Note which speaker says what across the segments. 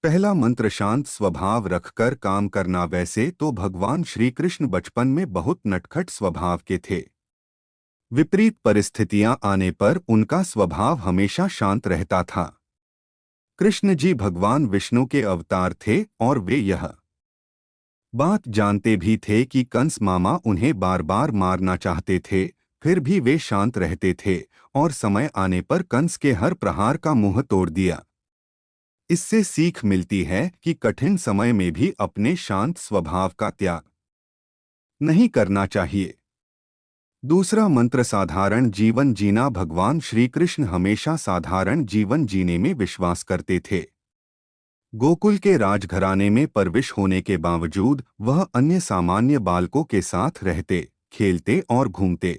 Speaker 1: पहला मंत्र शांत स्वभाव रखकर काम करना। वैसे तो भगवान श्री कृष्ण बचपन में बहुत नटखट स्वभाव के थे। विपरीत परिस्थितियां आने पर उनका स्वभाव हमेशा शांत रहता था। कृष्ण जी भगवान विष्णु के अवतार थे और वे यह बात जानते भी थे कि कंस मामा उन्हें बार बार मारना चाहते थे, फिर भी वे शांत रहते थे और समय आने पर कंस के हर प्रहार का मुंह तोड़ दिया। इससे सीख मिलती है कि कठिन समय में भी अपने शांत स्वभाव का त्याग नहीं करना चाहिए। दूसरा मंत्र साधारण जीवन जीना। भगवान श्री कृष्ण हमेशा साधारण जीवन जीने में विश्वास करते थे। गोकुल के राजघराने में परविश होने के बावजूद वह अन्य सामान्य बालकों के साथ रहते, खेलते और घूमते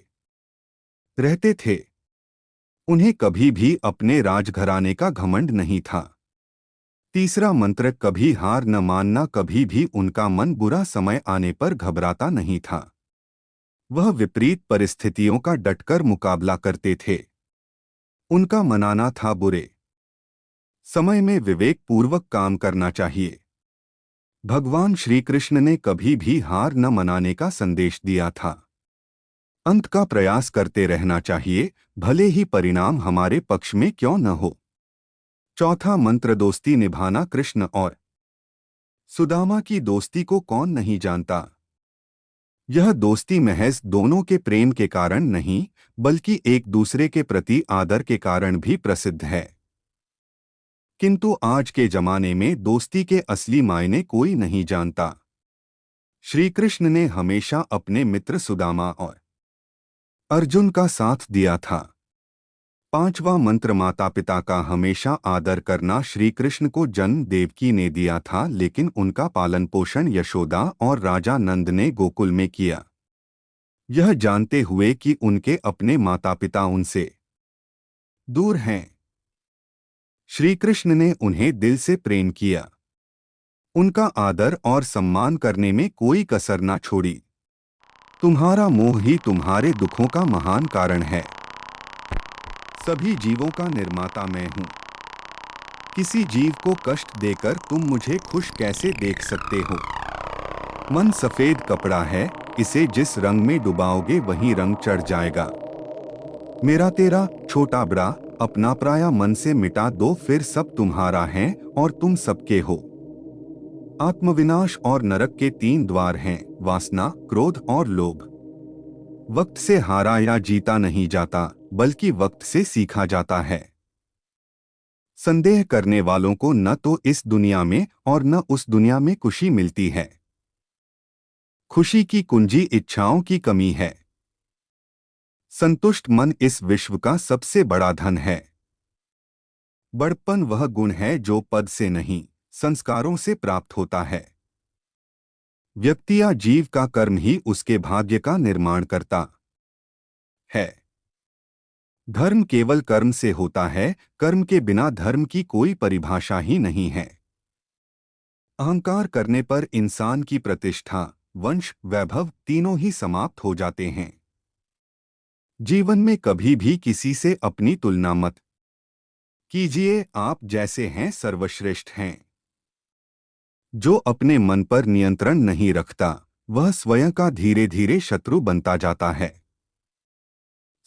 Speaker 1: रहते थे। उन्हें कभी भी अपने राजघराने का घमंड नहीं था। तीसरा मंत्र कभी हार न मानना। कभी भी उनका मन बुरा समय आने पर घबराता नहीं था। वह विपरीत परिस्थितियों का डटकर मुकाबला करते थे। उनका मनाना था बुरे समय में विवेक पूर्वक काम करना चाहिए। भगवान श्री कृष्ण ने कभी भी हार न मनाने का संदेश दिया था। अंत का प्रयास करते रहना चाहिए, भले ही परिणाम हमारे पक्ष में क्यों न हो। चौथा मंत्र दोस्ती निभाना। कृष्ण और सुदामा की दोस्ती को कौन नहीं जानता। यह दोस्ती महज दोनों के प्रेम के कारण नहीं, बल्कि एक दूसरे के प्रति आदर के कारण भी प्रसिद्ध है। किंतु आज के जमाने में दोस्ती के असली मायने कोई नहीं जानता। श्री कृष्ण ने हमेशा अपने मित्र सुदामा और अर्जुन का साथ दिया था। पांचवा मंत्र माता पिता का हमेशा आदर करना। श्री कृष्ण को जन्म देवकी ने दिया था, लेकिन उनका पालन पोषण यशोदा और राजा नंद ने गोकुल में किया। यह जानते हुए कि उनके अपने माता पिता उनसे दूर हैं, श्री कृष्ण ने उन्हें दिल से प्रेम किया। उनका आदर और सम्मान करने में कोई कसर न छोड़ी। तुम्हारा मोह ही तुम्हारे दुखों का महान कारण है। सभी जीवों का निर्माता मैं हूँ। किसी जीव को कष्ट देकर तुम मुझे खुश कैसे देख सकते हो। मन सफेद कपड़ा है, इसे जिस रंग में डुबाओगे वही रंग चढ़ जाएगा। मेरा तेरा छोटा बड़ा अपना पराया मन से मिटा दो, फिर सब तुम्हारा है और तुम सबके हो। आत्मविनाश और नरक के तीन द्वार हैं, वासना, क्रोध और लोभ। वक्त से हारा या जीता नहीं जाता, बल्कि वक्त से सीखा जाता है। संदेह करने वालों को न तो इस दुनिया में और न उस दुनिया में खुशी मिलती है। खुशी की कुंजी इच्छाओं की कमी है। संतुष्ट मन इस विश्व का सबसे बड़ा धन है। बड़पन वह गुण है जो पद से नहीं, संस्कारों से प्राप्त होता है। व्यक्ति या जीव का कर्म ही उसके भाग्य का निर्माण करता है। धर्म केवल कर्म से होता है, कर्म के बिना धर्म की कोई परिभाषा ही नहीं है। अहंकार करने पर इंसान की प्रतिष्ठा, वंश, वैभव तीनों ही समाप्त हो जाते हैं। जीवन में कभी भी किसी से अपनी तुलना मत कीजिए, आप जैसे हैं सर्वश्रेष्ठ हैं। जो अपने मन पर नियंत्रण नहीं रखता, वह स्वयं का धीरे धीरे शत्रु बनता जाता है।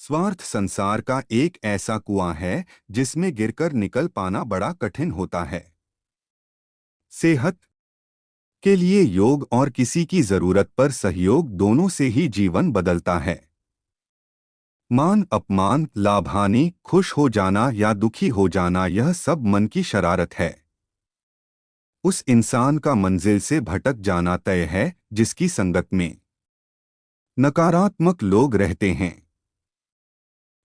Speaker 1: स्वार्थ संसार का एक ऐसा कुआं है जिसमें गिरकर निकल पाना बड़ा कठिन होता है। सेहत के लिए योग और किसी की जरूरत पर सहयोग, दोनों से ही जीवन बदलता है। मान अपमान, लाभ हानि, खुश हो जाना या दुखी हो जाना, यह सब मन की शरारत है। उस इंसान का मंजिल से भटक जाना तय है जिसकी संगत में नकारात्मक लोग रहते हैं।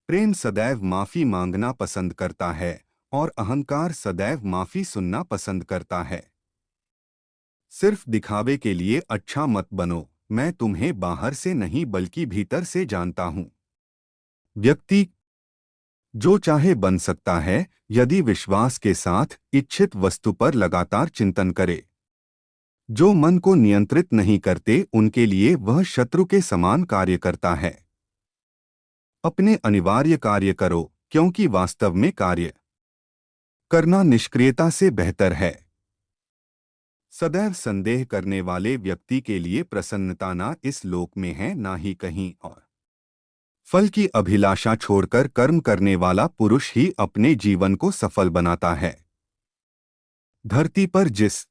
Speaker 1: प्रेम सदैव माफी मांगना पसंद करता है और अहंकार सदैव माफी सुनना पसंद करता है। सिर्फ दिखावे के लिए अच्छा मत बनो, मैं तुम्हें बाहर से नहीं बल्कि भीतर से जानता हूँ। व्यक्ति जो चाहे बन सकता है यदि विश्वास के साथ इच्छित वस्तु पर लगातार चिंतन करे। जो मन को नियंत्रित नहीं करते उनके लिए वह शत्रु के समान कार्य करता है। अपने अनिवार्य कार्य करो, क्योंकि वास्तव में कार्य करना निष्क्रियता से बेहतर है। सदैव संदेह करने वाले व्यक्ति के लिए प्रसन्नता ना इस लोक में है ना ही कहीं और। फल की अभिलाषा छोड़कर कर्म करने वाला पुरुष ही अपने जीवन को सफल बनाता है। धरती पर जिस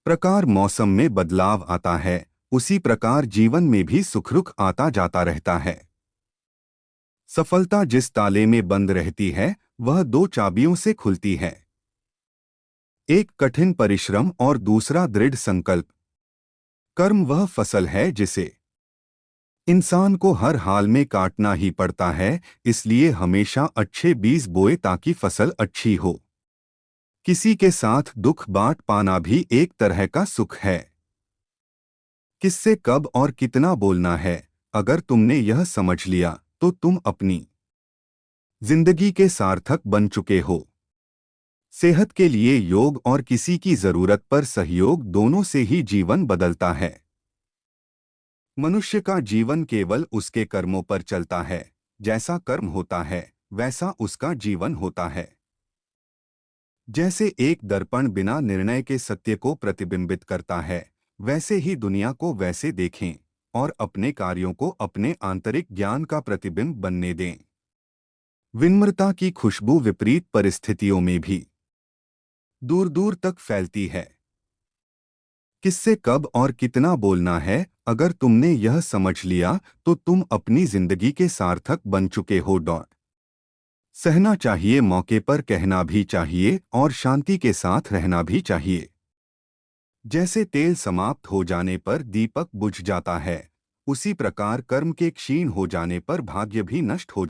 Speaker 1: प्रकार मौसम में बदलाव आता है, उसी प्रकार जीवन में भी सुखरुख आता जाता रहता है। सफलता जिस ताले में बंद रहती है, वह दो चाबियों से खुलती है। एक कठिन परिश्रम और दूसरा दृढ़ संकल्प। कर्म वह फसल है जिसे इंसान को हर हाल में काटना ही पड़ता है, इसलिए हमेशा अच्छे बीज बोए ताकि फसल अच्छी हो। किसी के साथ दुख बांट पाना भी एक तरह का सुख है। किससे कब और कितना बोलना है, अगर तुमने यह समझ लिया तो तुम अपनी जिंदगी के सार्थक बन चुके हो। सेहत के लिए योग और किसी की जरूरत पर सहयोग, दोनों से ही जीवन बदलता है। मनुष्य का जीवन केवल उसके कर्मों पर चलता है। जैसा कर्म होता है वैसा उसका जीवन होता है। जैसे एक दर्पण बिना निर्णय के सत्य को प्रतिबिंबित करता है, वैसे ही दुनिया को वैसे देखें और अपने कार्यों को अपने आंतरिक ज्ञान का प्रतिबिंब बनने दें। विनम्रता की खुशबू विपरीत परिस्थितियों में भी दूर दूर तक फैलती है। किससे कब और कितना बोलना है, अगर तुमने यह समझ लिया तो तुम अपनी जिंदगी के सार्थक बन चुके हो। सहना चाहिए, मौके पर कहना भी चाहिए और शांति के साथ रहना भी चाहिए। जैसे तेल समाप्त हो जाने पर दीपक बुझ जाता है, उसी प्रकार कर्म के क्षीण हो जाने पर भाग्य भी नष्ट हो